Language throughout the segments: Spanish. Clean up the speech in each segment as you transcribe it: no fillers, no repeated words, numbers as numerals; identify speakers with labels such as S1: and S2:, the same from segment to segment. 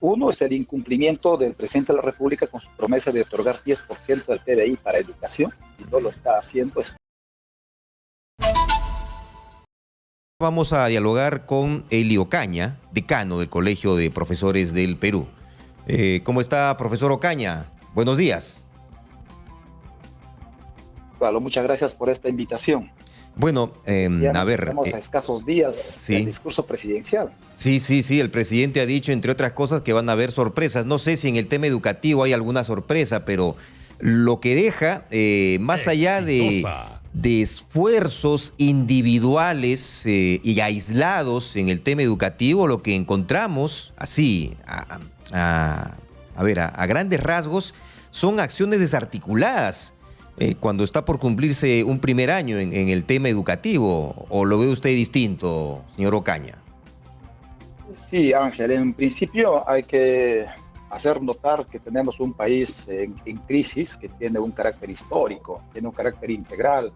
S1: Uno es el incumplimiento del presidente de la República con su promesa de otorgar 10% del PBI para educación, y no lo está haciendo.
S2: Vamos a dialogar con Eli Ocaña, decano del Colegio de Profesores del Perú. ¿Cómo está, profesor Ocaña? Buenos días.
S1: Bueno, muchas gracias por esta invitación.
S2: Bueno, a ver...
S1: Estamos a escasos días del discurso presidencial.
S2: Sí, el presidente ha dicho, entre otras cosas, que van a haber sorpresas. No sé si en el tema educativo hay alguna sorpresa, pero lo que deja, más allá de esfuerzos individuales y aislados en el tema educativo, lo que encontramos, así, a grandes rasgos, son acciones desarticuladas cuando está por cumplirse un primer año en el tema educativo. ¿O lo ve usted distinto, señor Ocaña?
S1: Sí, Ángel, en principio hay que hacer notar que tenemos un país en crisis, que tiene un carácter histórico, tiene un carácter integral,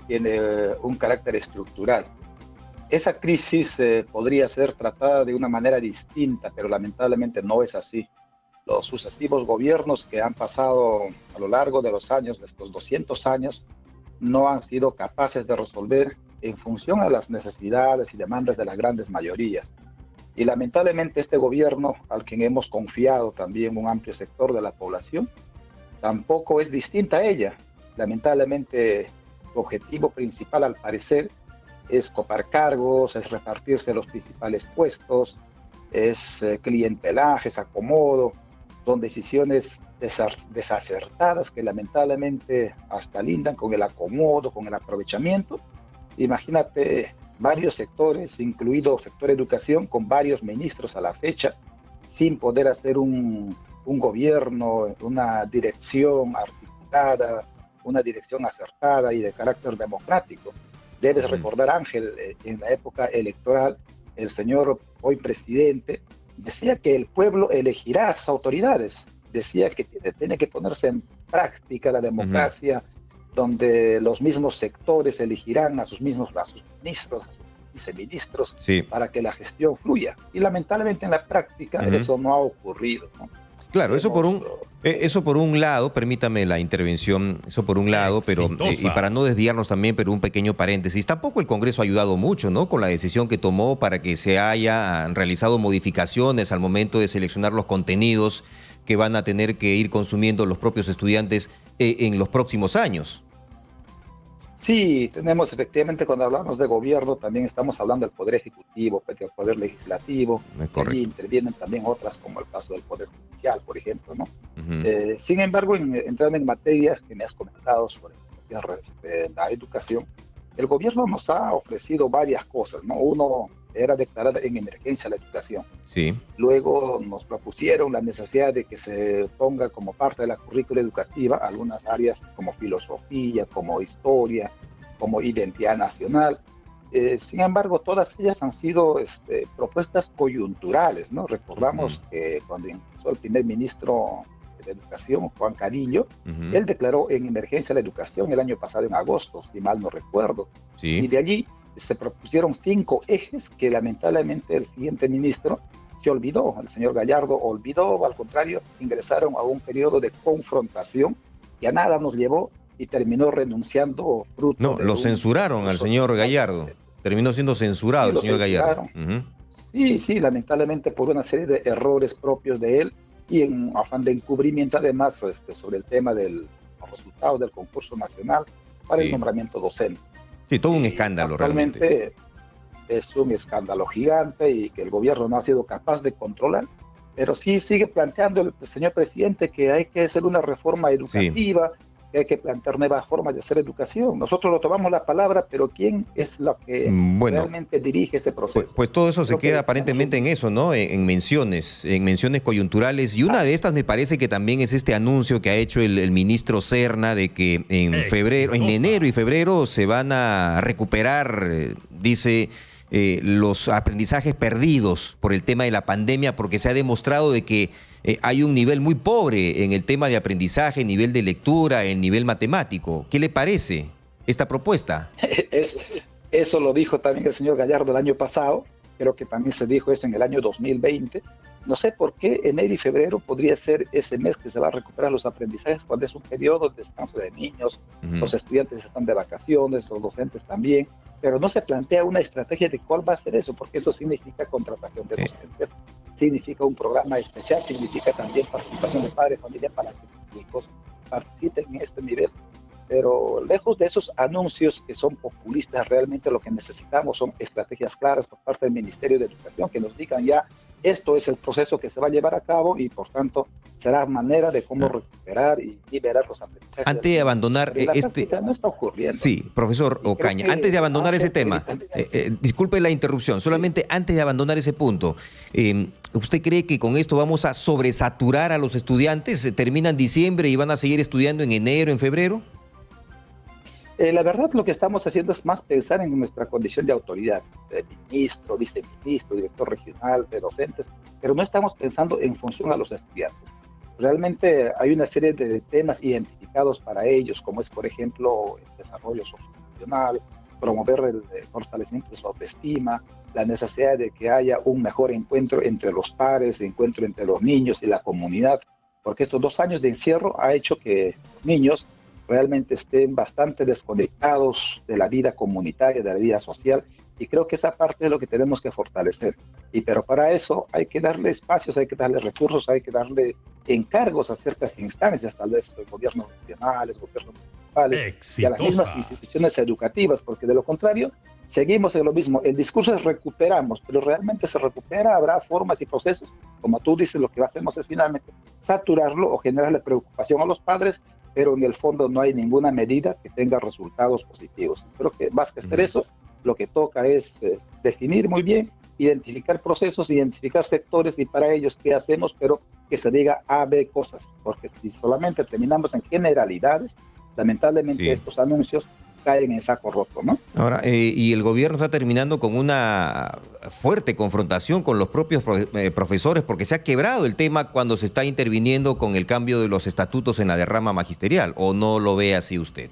S1: tiene un carácter estructural. Esa crisis podría ser tratada de una manera distinta, pero lamentablemente no es así. Los sucesivos gobiernos que han pasado a lo largo de los años, de estos 200 años, no han sido capaces de resolver en función a las necesidades y demandas de las grandes mayorías. Y lamentablemente este gobierno, al que hemos confiado también un amplio sector de la población, tampoco es distinta a ella. Lamentablemente, su objetivo principal, al parecer, es copar cargos, es repartirse los principales puestos, es clientelaje, es acomodo. Son decisiones desacertadas que lamentablemente hasta lindan con el acomodo, con el aprovechamiento. Imagínate varios sectores, incluido sector educación, con varios ministros a la fecha, sin poder hacer un gobierno, una dirección articulada, una dirección acertada y de carácter democrático. Debes recordar, Ángel, en la época electoral, el señor hoy presidente decía que el pueblo elegirá a sus autoridades, decía que tiene que ponerse en práctica la democracia, donde los mismos sectores elegirán a sus ministros, a sus viceministros, para que la gestión fluya. Y lamentablemente en la práctica eso no ha ocurrido, ¿no?
S2: Claro, eso por un lado, permítame la intervención, eso por un lado, pero y para no desviarnos también, pero un pequeño paréntesis, tampoco el Congreso ha ayudado mucho, ¿no?, con la decisión que tomó para que se hayan realizado modificaciones al momento de seleccionar los contenidos que van a tener que ir consumiendo los propios estudiantes en los próximos años.
S1: Sí, tenemos efectivamente, cuando hablamos de gobierno, también estamos hablando del Poder Ejecutivo, del Poder Legislativo. Allí intervienen también otras, como el caso del Poder Judicial, por ejemplo, ¿no? Sin embargo, entrando en materia que me has comentado sobre la educación, el gobierno nos ha ofrecido varias cosas, ¿no? Uno era declarar en emergencia la educación.
S2: Sí.
S1: Luego nos propusieron la necesidad de que se ponga como parte de la currícula educativa algunas áreas como filosofía, como historia, como identidad nacional. Sin embargo, todas ellas han sido propuestas coyunturales, ¿no? Recordamos que cuando ingresó el primer ministro de Educación, Juan Carillo, él declaró en emergencia la educación el año pasado en agosto, si mal no recuerdo. Y de allí se propusieron 5 ejes que lamentablemente el siguiente ministro se olvidó, el señor Gallardo olvidó, o al contrario, ingresaron a un periodo de confrontación que a nada nos llevó y terminó renunciando fruto.
S2: No, lo censuraron al señor Gallardo, terminó siendo censurado el señor Gallardo.
S1: Sí, lamentablemente por una serie de errores propios de él y en afán de encubrimiento, además, sobre el tema de los resultados del concurso nacional para el nombramiento docente.
S2: Sí, todo un escándalo
S1: realmente.
S2: Realmente.
S1: Es un escándalo gigante y que el gobierno no ha sido capaz de controlar, pero sí sigue planteando el señor presidente que hay que hacer una reforma educativa, que hay que plantear nuevas formas de hacer educación. Nosotros lo tomamos la palabra, pero ¿quién es lo que realmente dirige ese proceso?
S2: Pues todo eso se queda aparentemente en eso, ¿no? En menciones coyunturales. Y una de estas me parece que también es este anuncio que ha hecho el ministro Serna de que en enero y febrero se van a recuperar, dice, los aprendizajes perdidos por el tema de la pandemia, porque se ha demostrado de que hay un nivel muy pobre en el tema de aprendizaje, nivel de lectura, el nivel matemático. ¿Qué le parece esta propuesta?
S1: Eso lo dijo también el señor Gallardo el año pasado, creo que también se dijo eso en el año 2020, No sé por qué enero y febrero podría ser ese mes que se va a recuperar los aprendizajes, cuando es un periodo de descanso de niños, los estudiantes están de vacaciones, los docentes también, pero no se plantea una estrategia de cuál va a ser eso, porque eso significa contratación de docentes, significa un programa especial, significa también participación de padres de familia para que los hijos participen en este nivel. Pero lejos de esos anuncios que son populistas, realmente lo que necesitamos son estrategias claras por parte del Ministerio de Educación que nos digan ya, esto es el proceso que se va a llevar a cabo y por tanto será manera de cómo recuperar y liberar los aprendizajes.
S2: Antes de abandonar
S1: no está ocurriendo.
S2: Sí, profesor Ocaña, antes de abandonar ese tema, disculpe la interrupción, solamente antes de abandonar ese punto, ¿usted cree que con esto vamos a sobresaturar a los estudiantes? ¿Terminan diciembre y van a seguir estudiando en enero, en febrero?
S1: La verdad, lo que estamos haciendo es más pensar en nuestra condición de autoridad, de ministro, viceministro, director regional, de docentes, pero no estamos pensando en función a los estudiantes. Realmente hay una serie de temas identificados para ellos, como es, por ejemplo, el desarrollo socioemocional, promover el fortalecimiento de su autoestima, la necesidad de que haya un mejor encuentro entre los pares, encuentro entre los niños y la comunidad, porque estos 2 años de encierro ha hecho que los niños realmente estén bastante desconectados de la vida comunitaria, de la vida social, y creo que esa parte es lo que tenemos que fortalecer. Pero para eso hay que darle espacios, hay que darle recursos, hay que darle encargos a ciertas instancias, tal vez gobiernos regionales, gobiernos municipales, y a las mismas instituciones educativas, porque de lo contrario seguimos en lo mismo. El discurso es recuperamos, pero realmente se recupera, habrá formas y procesos, como tú dices, lo que hacemos es finalmente saturarlo o generarle preocupación a los padres, pero en el fondo no hay ninguna medida que tenga resultados positivos. Creo que más que hacer eso, lo que toca es definir muy bien, identificar procesos, identificar sectores y para ellos qué hacemos, pero que se diga A, B cosas, porque si solamente terminamos en generalidades, lamentablemente estos anuncios caen en saco roto, ¿no?
S2: Ahora, y el gobierno está terminando con una fuerte confrontación con los propios profesores, porque se ha quebrado el tema cuando se está interviniendo con el cambio de los estatutos en la derrama magisterial, ¿o no lo ve así usted?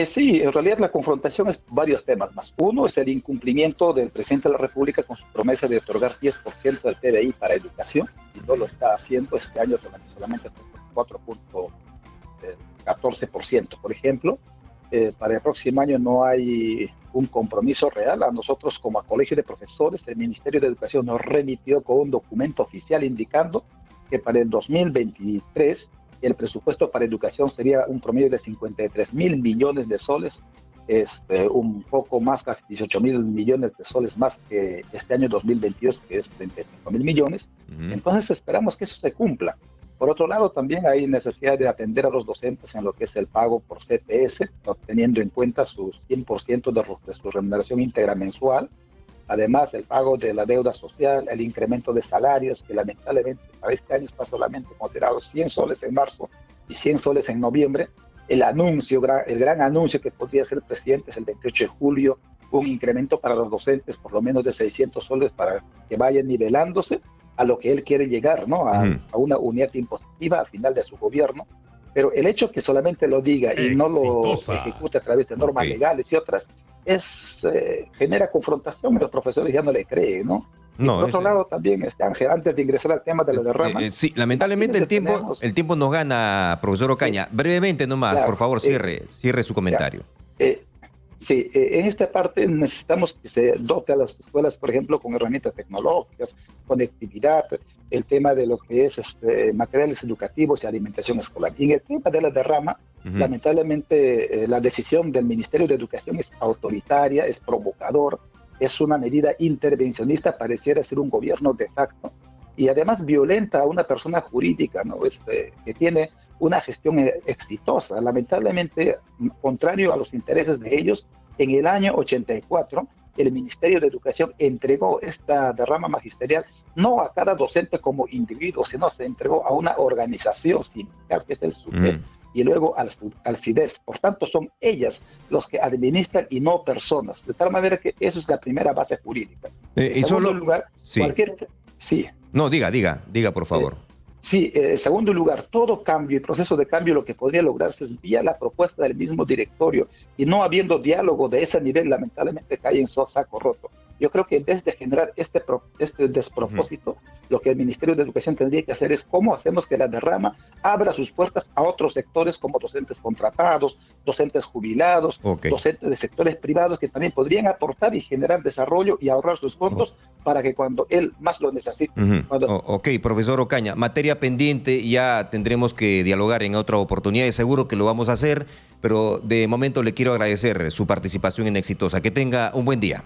S1: Sí, en realidad la confrontación es varios temas más. Uno es el incumplimiento del presidente de la República con su promesa de otorgar 10% del PBI para educación, y no lo está haciendo este año, solamente 4.14%, por ejemplo. Para el próximo año no hay un compromiso real. A nosotros, como a Colegio de Profesores, el Ministerio de Educación nos remitió con un documento oficial indicando que para el 2023 el presupuesto para educación sería un promedio de 53.000 millones de soles, un poco más, casi 18.000 millones de soles más que este año 2022, que es 35.000 millones. Entonces esperamos que eso se cumpla. Por otro lado, también hay necesidad de atender a los docentes en lo que es el pago por CPS, teniendo en cuenta su 100% de su remuneración íntegra mensual. Además, el pago de la deuda social, el incremento de salarios, que lamentablemente para este año está solamente considerado 100 soles en marzo y 100 soles en noviembre. El gran anuncio que podría hacer el presidente es el 28 de julio, un incremento para los docentes por lo menos de 600 soles para que vayan nivelándose a lo que él quiere llegar, ¿no? A una unidad impositiva al final de su gobierno. Pero el hecho que solamente lo diga y no lo ejecute a través de normas legales y otras, genera confrontación y los profesores ya no le creen, ¿no? No, por otro lado también, Ángel, antes de ingresar al tema de la derrama...
S2: sí, lamentablemente el tiempo nos gana, profesor Ocaña. Brevemente nomás, claro, por favor, cierre su comentario.
S1: Sí, en esta parte necesitamos que se dote a las escuelas, por ejemplo, con herramientas tecnológicas, conectividad, el tema de lo que es materiales educativos y alimentación escolar. Y en el tema de la derrama, lamentablemente la decisión del Ministerio de Educación es autoritaria, es provocador, es una medida intervencionista, pareciera ser un gobierno de facto, y además violenta a una persona jurídica, ¿no? Que tiene una gestión exitosa. Lamentablemente, contrario a los intereses de ellos, en el año 84, el Ministerio de Educación entregó esta derrama magisterial no a cada docente como individuo, sino se entregó a una organización sindical, que es el SUTEP, y luego al CIDES. Por tanto, son ellas los que administran y no personas. De tal manera que eso es la primera base jurídica. En segundo lugar, Sí.
S2: No, diga, por favor.
S1: Sí, en segundo lugar, todo cambio y proceso de cambio lo que podría lograrse es vía la propuesta del mismo directorio y no habiendo diálogo de ese nivel, lamentablemente cae en su saco roto. Yo creo que en vez de generar este despropósito, lo que el Ministerio de Educación tendría que hacer es cómo hacemos que la derrama abra sus puertas a otros sectores como docentes contratados, docentes jubilados, docentes de sectores privados que también podrían aportar y generar desarrollo y ahorrar sus fondos para que cuando él más lo necesite.
S2: Ok, profesor Ocaña, materia pendiente, ya tendremos que dialogar en otra oportunidad y seguro que lo vamos a hacer, pero de momento le quiero agradecer su participación en Exitosa. Que tenga un buen día.